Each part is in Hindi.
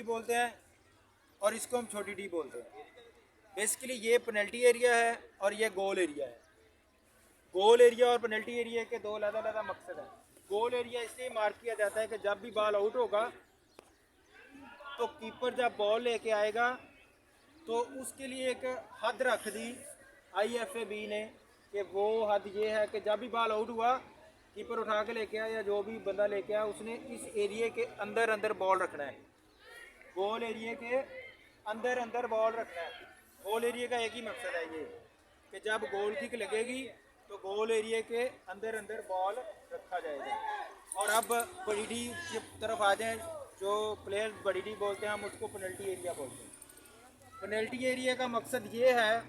डी बोलते हैं और इसको हम छोटी डी बोलते हैं। बेसिकली ये पेनल्टी एरिया है और ये गोल एरिया है। गोल एरिया और पेनल्टी एरिया के दो अलग अलग मकसद हैं। गोल एरिया इसलिए मार्क किया जाता है कि जब भी बॉल आउट होगा तो कीपर जब बॉल लेके आएगा तो उसके लिए एक हद रख दी IFAB ने कि वो हद ये है कि जब भी बॉल आउट हुआ कीपर उठा के लेके आया या जो भी बंदा लेके आया उसने इस एरिया के अंदर अंदर बॉल रखना है। गोल एरिया के अंदर अंदर बॉल रखना है। गोल एरिया का एक ही मकसद है ये कि जब गोल किक लगेगी तो गोल एरिया के अंदर अंदर बॉल रखा जाएगा। और अब बड़ी डी की तरफ आ जाएं, जो प्लेयर बड़ी डी बोलते हैं हम उसको पेनल्टी एरिया बोलते हैं। पेनल्टी एरिया का मकसद ये है,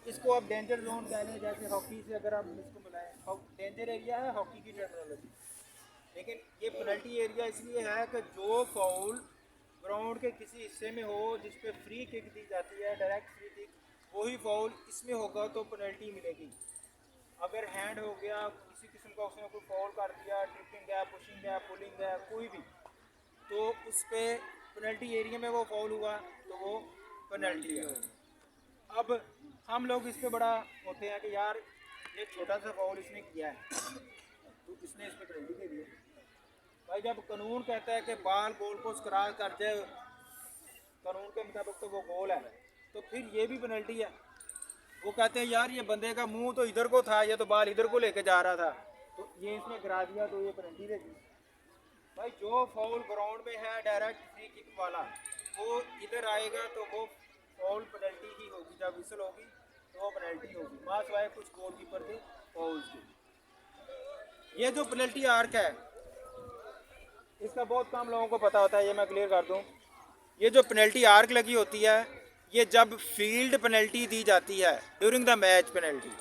इसको आप डेंजर जोन कह लें, जैसे हॉकी से अगर आप इसको मिलाएं, डेंजर एरिया है हॉकी की टर्मिनोलॉजी, लेकिन ये पेनल्टी एरिया इसलिए है कि जो फाउल ग्राउंड के किसी हिस्से में हो जिस पे फ्री किक दी जाती है, डायरेक्ट फ्री किक, वही फाउल इसमें होगा तो पेनल्टी मिलेगी। अगर हैंड हो गया, किसी किस्म का उसने कोई फाउल कर दिया, ट्रिपिंग है, पुशिंग है, पुलिंग है, कोई भी, तो उस पर पेनल्टी एरिया में वो फाउल हुआ तो वो पेनल्टी है। अब हम लोग इस पर बड़ा होते हैं कि यार ये छोटा सा फाउल इसने किया है तो इसने इस पर पेनल्टी दे दी। भाई जब कानून कहता है कि बॉल गोल को क्रॉस कर जाए कानून के मुताबिक तो वो गोल है, तो फिर ये भी पेनल्टी है। वो कहते हैं यार ये बंदे का मुंह तो इधर को था, ये तो बॉल इधर को लेके जा रहा था, तो ये इसने गिरा दिया तो ये पेनल्टी दे दी। भाई जो फाउल ग्राउंड में है डायरेक्ट फ्री किक वाला, वो इधर आएगा तो वो फाउल पेनल्टी ही होगी। जब विसल होगी तो वो पेनल्टी होगी, मास वाए कुछ गोलकीपर के फाउल्स की। ये जो पेनल्टी आर्क है इसका बहुत कम लोगों को पता होता है, ये मैं क्लियर कर दूं। ये जो पेनल्टी आर्क लगी होती है ये जब फील्ड पेनल्टी दी जाती है, ड्यूरिंग द मैच पेनल्टी,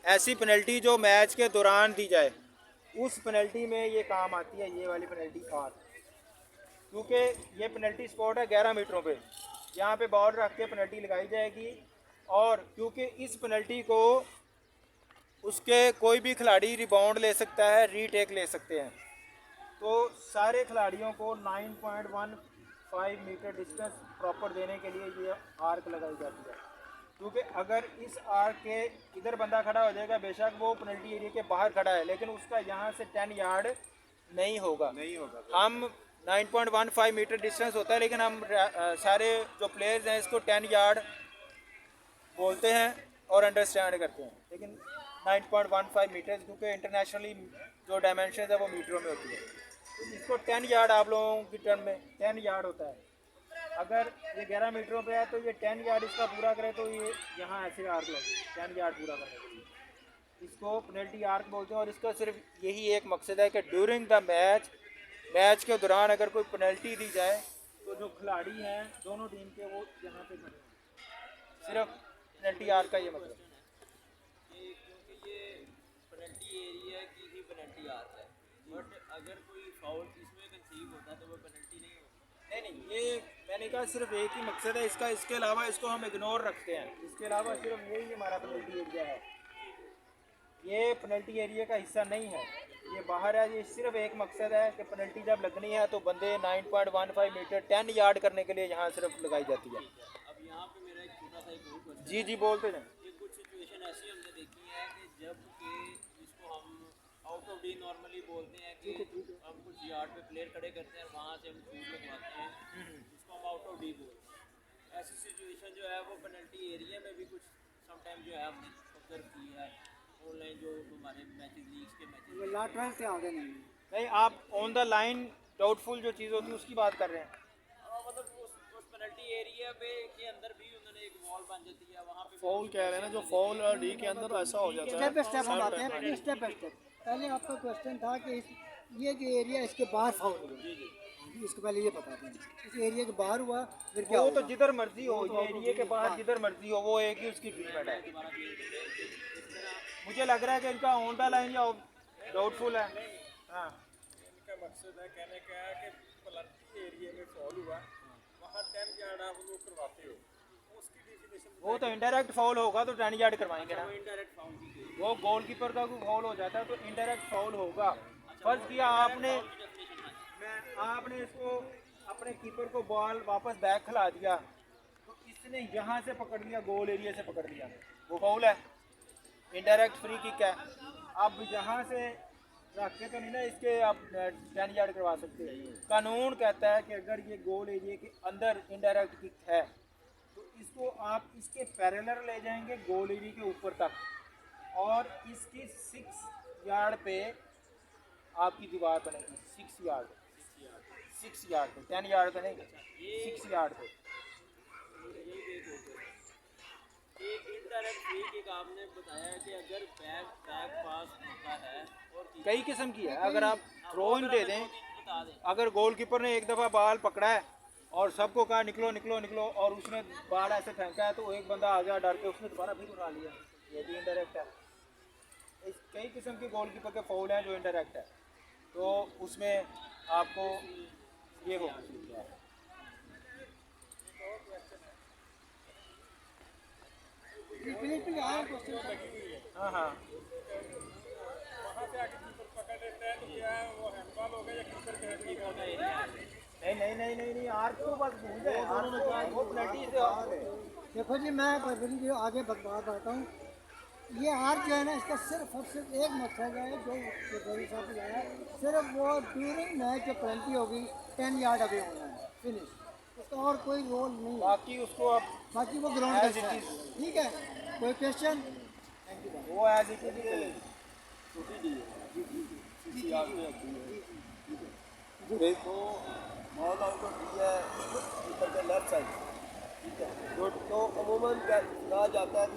ऐसी पेनल्टी जो मैच के दौरान दी जाए, उस पेनल्टी में ये काम आती है, ये वाली पेनल्टी आर्क। क्योंकि ये पेनल्टी स्पॉट है 11 मीटरों पे, यहाँ पे बॉल रख के पेनल्टी लगाई जाएगी। और क्योंकि इस पेनल्टी को उसके कोई भी खिलाड़ी रिबाउंड ले सकता है, रीटेक ले सकते हैं, तो सारे खिलाड़ियों को 9.15 मीटर डिस्टेंस प्रॉपर देने के लिए ये आर्क लगाई जाती है। क्योंकि अगर इस आर्क के इधर बंदा खड़ा हो जाएगा, बेशक वो पेनल्टी एरिया के बाहर खड़ा है, लेकिन उसका यहाँ से 10 यार्ड नहीं होगा। हम 9.15 मीटर डिस्टेंस होता है, लेकिन हम सारे जो प्लेयर्स हैं इसको 10 यार्ड बोलते हैं और अंडरस्टैंड करते हैं, लेकिन 9.15 मीटर, क्योंकि इंटरनेशनली जो डायमेंशन है वो मीटरों में होती है, तो इसको 10 यार्ड आप लोगों की टर्म में 10 यार्ड होता है। अगर ये 11 मीटरों पे है तो ये 10 यार्ड इसका पूरा करे तो ये यहाँ ऐसे आर्क लगे 10 यार्ड पूरा करने के लिए, इसको पेनल्टी आर्क बोलते हैं। और इसका सिर्फ यही एक मकसद है कि ड्यूरिंग द मैच के दौरान अगर कोई पेनल्टी दी जाए तो जो खिलाड़ी हैं दोनों टीम के वो यहाँ पे खड़े हैं। सिर्फ पेनल्टी आर्क का ये मतलब है। क्योंकि ये पेनल्टी एरिया की ही पेनल्टी आर्क है, बट अगर कोई फाउल इसमें कंसीव होता है तो वो पेनल्टी नहीं होती। नहीं, ये मैंने कहा सिर्फ एक ही मकसद है इसका, इसके अलावा इसको हम इग्नोर रखते हैं। इसके अलावा सिर्फ यही हमारा पेनल्टी एरिया है, ये पेनल्टी एरिया का हिस्सा नहीं है, ये बाहर है। ये सिर्फ एक मकसद है कि पेनल्टी जब लगनी है तो बंदे 9.15 मीटर 10 यार्ड करने के लिए यहाँ सिर्फ लगाई जाती है। अब यहाँ पे मेरा एक छोटा सा एक और क्वेश्चन, जी बोलते हैं। ये कुछ सिचुएशन ऐसी हमने देखी है कि जब कि जिसको हम आउट ऑफ डी नॉर्मली बोलते हैं कि हम कुछ यार्ड पे प्लेयर खड़े करते हैं और वहाँ से हम शूट लगवाते हैं, जिसको हम आउट ऑफ डी बोलते हैं। ऐसी सिचुएशन जो है वो पेनल्टी एरिया में भी कुछ समटाइम जो है हमने ऑब्जर्व की है ऑनलाइन, जो हमारे मैचेस लीग्स के मैचेस नहीं, आप ऑन द लाइन डाउटफुल जो चीज़ होती है उसकी बात कर रहे हैं। मतलब उस पेनल्टी एरिया पे के अंदर भी उन्होंने एक वॉल बन जाती है, वहाँ पे फॉल कह रहे हैं ना, जो फॉल और डी के अंदर ऐसा हो जाता है। स्टेप बाय स्टेप हम आते हैं, स्टेप बाय स्टेप। पहले आपका क्वेश्चन था कि ये जो एरिया इसके बाहर फाउल हुआ, इसको पहले ये बताते हैं इस एरिया के बाहर हुआ फिर क्या वो होगा? तो जिधर मर्जी हो, ये एरिया के बाहर जिधर मर्जी हो, वो एक ही उसकी ट्रीटमेंट है। मुझे लग रहा है कि इनका ऑन द लाइन या डाउटफुल है। हाँ, इनका मकसद है कहने का है कि पेनल्टी एरिया में फॉल हुआ, वहाँ 10 यार्ड आप लोग करवाते हो, उसकी डेफिनेशन वो तो इनडायरेक्ट फाउल होगा तो 10 यार्ड करवाएंगे ना। इनडायरेक्ट फाउल की गई। वो गोलकीपर का कोई फाउल हो जाता है तो इनडायरेक्ट फाउल होगा। फर्ज किया आपने इसको अपने ने कीपर को बॉल वापस बैक खिला दिया तो इसने यहाँ से पकड़ लिया, गोल एरिया से पकड़ लिया, वो फाउल है, इनडायरेक्ट फ्री किक है। अब यहाँ से रख के तो नहीं ना इसके आप 10 यार्ड करवा सकते हैं। कानून कहता है कि अगर ये गोल एरिया के अंदर इनडायरेक्ट किक है तो इसको आप इसके पैरेलल ले जाएंगे गोल एरिया के ऊपर तक और इसकी 6 यार्ड पे आपकी दीवार बनेगी। 6 यार्ड पे, 10 यार्ड पे नहीं, 6 यार्ड पे। एक इनडायरेक्ट फ्री किक आपने बताया कि अगर बैक पास होता है और कई किस्म की है। अगर आप थ्रो इन दे दें, बता दें अगर गोलकीपर ने एक दफ़ा बॉल पकड़ा है और सबको कहा निकलो निकलो निकलो और उसने बॉल ऐसे फेंका है तो एक बंदा आ गया डर के, उसने दोबारा फिर उठा लिया, ये भी इनडायरेक्ट है। कई किस्म के गोलकीपर के फाउल हैं जो इनडायरेक्ट है, तो उसमें आपको ये हो हाँ हाँ वहाँ से आके कीपर पकड़ लेता है तो क्या वो हैंडबॉल हो गया या कीपर के हैंडबॉल का एरिया है? नहीं आर्क को बस भूल जाए, वो पेनल्टी से देखो जी, मैं बदली जो आगे बात बताता हूँ। ये आर्क जो है ना, इसका सिर्फ और सिर्फ एक मकसद है जो गौरी साहब ने है, सिर्फ वो ड्यूरिंग मैच जो पेनल्टी होगी 10 यार्ड अभी होना है, फिनिश, उसका और कोई रोल नहीं है। बाकी उसको अब बाकी वो ग्राउंड As का it है। is। ठीक है, कोई क्वेश्चन? वो एज इट इज देखो बॉल आउट ऑफ डी है कीपर के लेफ्ट साइड, ठीक है, तो अमूमन कहा जाता है